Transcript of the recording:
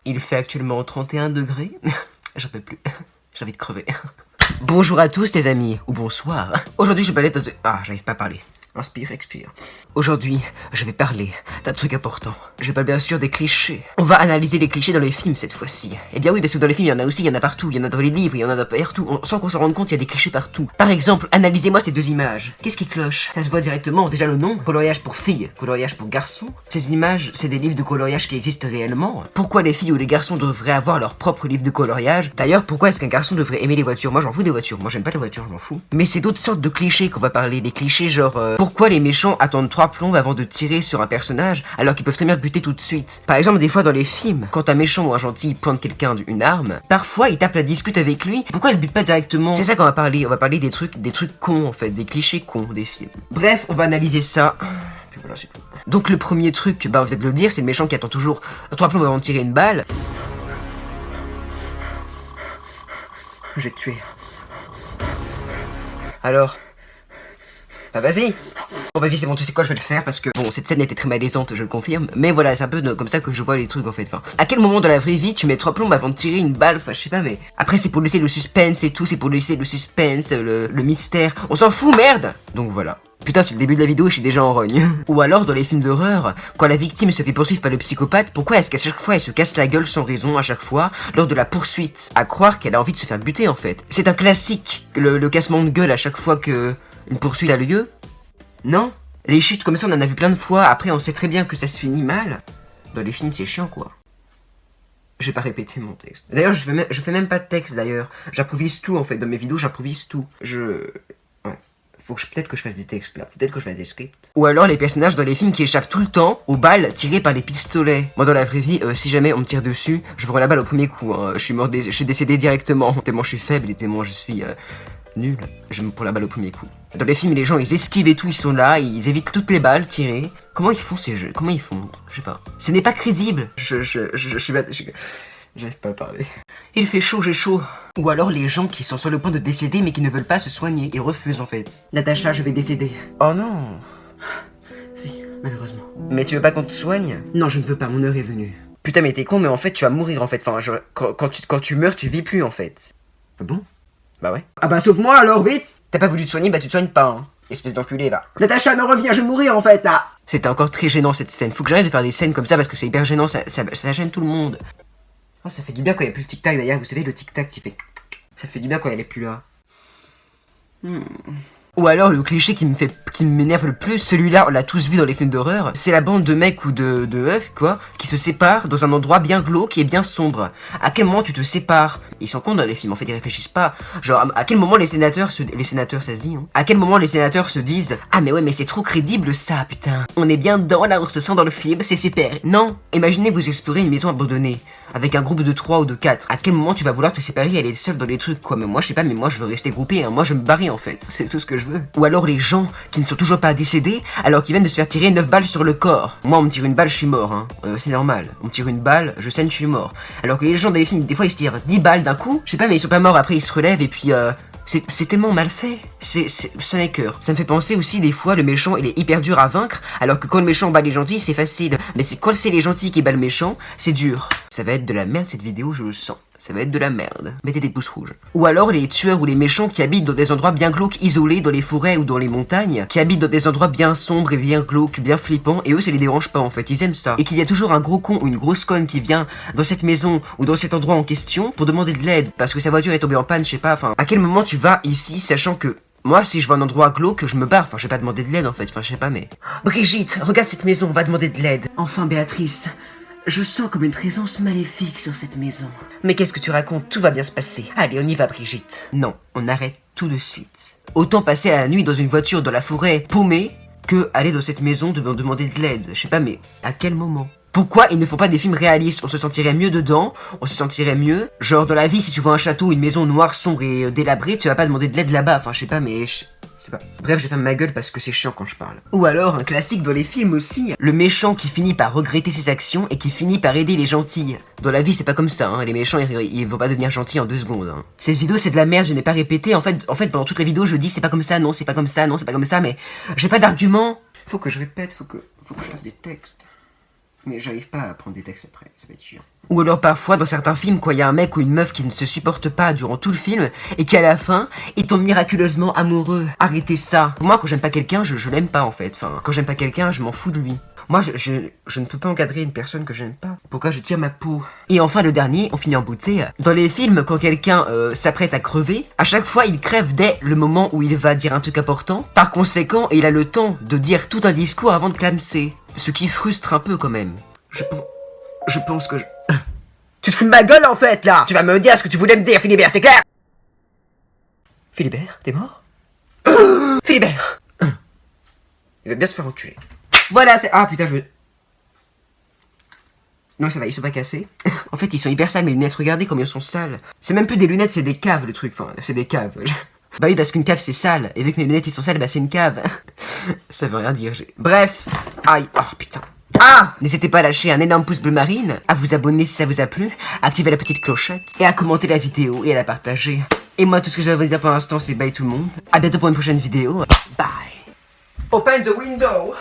Il fait actuellement 31 degrés. J'en peux plus. J'ai envie de crever. Bonjour à tous les amis, ou bonsoir. Aujourd'hui je vais parler de... Ah, j'arrive pas à parler. Inspire, expire. Aujourd'hui, je vais parler d'un truc important. Je parle bien sûr des clichés. On va analyser les clichés dans les films cette fois-ci. Eh bien oui, parce que dans les films, il y en a aussi, il y en a partout. Il y en a dans les livres, il y en a partout. Sans qu'on s'en rende compte, il y a des clichés partout. Par exemple, analysez-moi ces deux images. Qu'est-ce qui cloche? Ça se voit directement. Déjà le nom, coloriage pour filles, coloriage pour garçons. Ces images, c'est des livres de coloriage qui existent réellement. Pourquoi les filles ou les garçons devraient avoir leur propre livre de coloriage? D'ailleurs, pourquoi est-ce qu'un garçon devrait aimer les voitures? Moi, j'en fous des voitures. Moi, j'aime pas les voitures, je m'en fous. Mais c'est d'autres sortes de clichés qu'on va parler. Des clichés genre... Pourquoi les méchants attendent 3 plombes avant de tirer sur un personnage alors qu'ils peuvent très bien buter tout de suite? Par exemple, des fois dans les films, quand un méchant ou un gentil pointe quelqu'un d'une arme, parfois il tape la discute avec lui. Pourquoi il bute pas directement? C'est ça qu'on va parler. On va parler des trucs cons en fait, des clichés cons des films. Bref, on va analyser ça. Puis voilà, c'est tout. Donc le premier truc, bah vous êtes le dire, c'est le méchant qui attend toujours 3 plombes avant de tirer une balle. J'ai tué. Alors, bah vas-y. Bon vas-y c'est bon, tu sais quoi, je vais le faire parce que bon, cette scène était très malaisante, je le confirme. Mais voilà, c'est un peu comme ça que je vois les trucs en fait. Enfin, à quel moment dans la vraie vie tu mets 3 plombes avant de tirer une balle? Enfin je sais pas, mais après c'est pour laisser le suspense et tout, c'est pour laisser le suspense, le mystère. On s'en fout, merde. Donc voilà. Putain, c'est le début de la vidéo et je suis déjà en rogne. Ou alors, dans les films d'horreur, quand la victime se fait poursuivre par le psychopathe, pourquoi est-ce qu'à chaque fois elle se casse la gueule sans raison à chaque fois lors de la poursuite? À croire qu'elle a envie de se faire buter en fait. C'est un classique, le cassement de gueule à chaque fois que une poursuite a lieu. Non? Les chutes comme ça on en a vu plein de fois, après on sait très bien que ça se finit mal. Dans les films c'est chiant quoi. J'ai pas répété mon texte. D'ailleurs je fais même pas de texte d'ailleurs. J'improvise tout en fait, dans mes vidéos j'improvise tout. Ouais. Faut que peut-être que je fasse des textes là, peut-être que je fasse des scripts. Ou alors les personnages dans les films qui échappent tout le temps aux balles tirées par les pistolets. Moi dans la vraie vie, si jamais on me tire dessus, je prends la balle au premier coup. Hein. Je suis décédé directement, tellement je suis faible et tellement je suis... nul, je me prends la balle au premier coup. Dans les films, les gens ils esquivent et tout, ils sont là, ils évitent toutes les balles tirées. Comment ils font ces jeux? Comment ils font? Je sais pas. Ce n'est pas crédible. J'arrive pas à parler. Il fait chaud, j'ai chaud. Ou alors les gens qui sont sur le point de décéder mais qui ne veulent pas se soigner, ils refusent en fait. Natacha, je vais décéder. Oh non. Si, malheureusement. Mais tu veux pas qu'on te soigne? Non, je ne veux pas, mon heure est venue. Putain mais t'es con, mais en fait tu vas mourir en fait. Enfin, quand tu meurs, tu vis plus en fait. Ah bon? Bah ouais. Ah bah sauve-moi alors, vite! T'as pas voulu te soigner, bah tu te soignes pas, hein. Espèce d'enculé, va. Natacha, me reviens, je vais mourir en fait, là! C'était encore très gênant cette scène. Faut que j'arrête de faire des scènes comme ça parce que c'est hyper gênant, ça gêne tout le monde. Oh, ça fait du bien quand il y a plus le tic-tac d'ailleurs, vous savez, le tic-tac qui fait... Ça fait du bien quand elle est plus là. Ou alors le cliché qui m'énerve le plus, celui-là on l'a tous vu dans les films d'horreur, c'est la bande de mecs ou de meufs quoi, qui se séparent dans un endroit bien glauque et bien sombre. À quel moment tu te sépares? Ils sont cons dans les films, en fait ils réfléchissent pas. Genre à quel moment les sénateurs ça se dit, hein. À quel moment les sénateurs se disent ah mais ouais mais c'est trop crédible ça putain. On est bien dedans là, on se sent dans le film, c'est super. Non, imaginez vous explorez une maison abandonnée avec un groupe de 3 ou de 4. À quel moment tu vas vouloir te séparer et aller seul dans les trucs quoi? Mais moi je sais pas, mais moi je veux rester groupé, hein. Moi je me barrer en fait, c'est tout ce que je veux. Ou alors les gens qui ne sont toujours pas décédés alors qu'ils viennent de se faire tirer 9 balles sur le corps. Moi on me tire une balle, je suis mort hein. C'est normal. On me tire une balle, je saigne, je suis mort. Alors que les gens dans les films, des fois ils se tirent 10 balles d'un coup. Je sais pas mais ils sont pas morts, après ils se relèvent et puis c'est tellement mal fait. Ça m'écoeure. Ça me fait penser aussi des fois le méchant il est hyper dur à vaincre alors que quand le méchant bat les gentils c'est facile. Mais c'est quand c'est les gentils qui battent le méchant, c'est dur. Ça va être de la merde cette vidéo, je le sens. Ça va être de la merde. Mettez des pouces rouges. Ou alors les tueurs ou les méchants qui habitent dans des endroits bien glauques, isolés, dans les forêts ou dans les montagnes, qui habitent dans des endroits bien sombres et bien glauques, bien flippants, et eux ça les dérange pas en fait, ils aiment ça. Et qu'il y a toujours un gros con ou une grosse conne qui vient dans cette maison ou dans cet endroit en question pour demander de l'aide parce que sa voiture est tombée en panne, je sais pas, enfin. À quel moment tu vas ici sachant que moi, si je vois un endroit glauque, je me barre. Enfin, je vais pas demander de l'aide en fait. Enfin, je sais pas, mais. Brigitte, regarde cette maison, on va demander de l'aide. Enfin, Béatrice, je sens comme une présence maléfique sur cette maison. Mais qu'est-ce que tu racontes? Tout va bien se passer. Allez, on y va, Brigitte. Non, on arrête tout de suite. Autant passer à la nuit dans une voiture dans la forêt paumée que aller dans cette maison demander de l'aide. Je sais pas, mais à quel moment? Pourquoi ils ne font pas des films réalistes? On se sentirait mieux dedans, on se sentirait mieux. Genre dans la vie, si tu vois un château, une maison noire, sombre et délabrée, tu vas pas demander de l'aide là-bas. Enfin, je sais pas, mais sais pas. Bref, je ferme ma gueule parce que c'est chiant quand je parle. Ou alors, un classique dans les films aussi, le méchant qui finit par regretter ses actions et qui finit par aider les gentils. Dans la vie, c'est pas comme ça, hein. Les méchants, ils vont pas devenir gentils en 2 secondes, hein. Cette vidéo, c'est de la merde, je n'ai pas répété. En fait, pendant toute la vidéo, je dis c'est pas comme ça, non, c'est pas comme ça, non, c'est pas comme ça, mais j'ai pas d'argument. Faut que je répète, faut que je fasse des textes. Mais j'arrive pas à prendre des textes après, ça va être chiant. Ou alors parfois dans certains films, quoi, il y a un mec ou une meuf qui ne se supporte pas durant tout le film et qui à la fin ils tombent miraculeusement amoureux. Arrêtez ça. Moi quand j'aime pas quelqu'un, je l'aime pas en fait. Enfin, quand j'aime pas quelqu'un, je m'en fous de lui. Moi je ne peux pas encadrer une personne que j'aime pas. Pourquoi je tire ma peau? Et enfin le dernier, on finit en beauté. Dans les films, quand quelqu'un s'apprête à crever, à chaque fois il crève dès le moment où il va dire un truc important. Par conséquent, il a le temps de dire tout un discours avant de clamser. Ce qui frustre un peu quand même. Je pense que je... Tu te fous de ma gueule en fait là. Tu vas me dire ce que tu voulais me dire, Philibert, c'est clair? Philibert, t'es mort? Philibert. Il va bien se faire enculer. Voilà, c'est... Ah putain, je veux... Non, ça va, ils sont pas cassés. En fait, ils sont hyper sales, mes lunettes, regardez comme elles sont sales. C'est même plus des lunettes, c'est des caves, le truc. Enfin, c'est des caves. Bah oui, parce qu'une cave, c'est sale. Et vu que mes lunettes, ils sont sales, bah c'est une cave. Ça veut rien dire. Bref. Aïe. Oh, putain. Ah! N'hésitez pas à lâcher un énorme pouce bleu marine, à vous abonner si ça vous a plu, à activer la petite clochette, et à commenter la vidéo et à la partager. Et moi, tout ce que j'avais à vous dire pour l'instant, c'est bye tout le monde. À bientôt pour une prochaine vidéo. Bye. Open the window.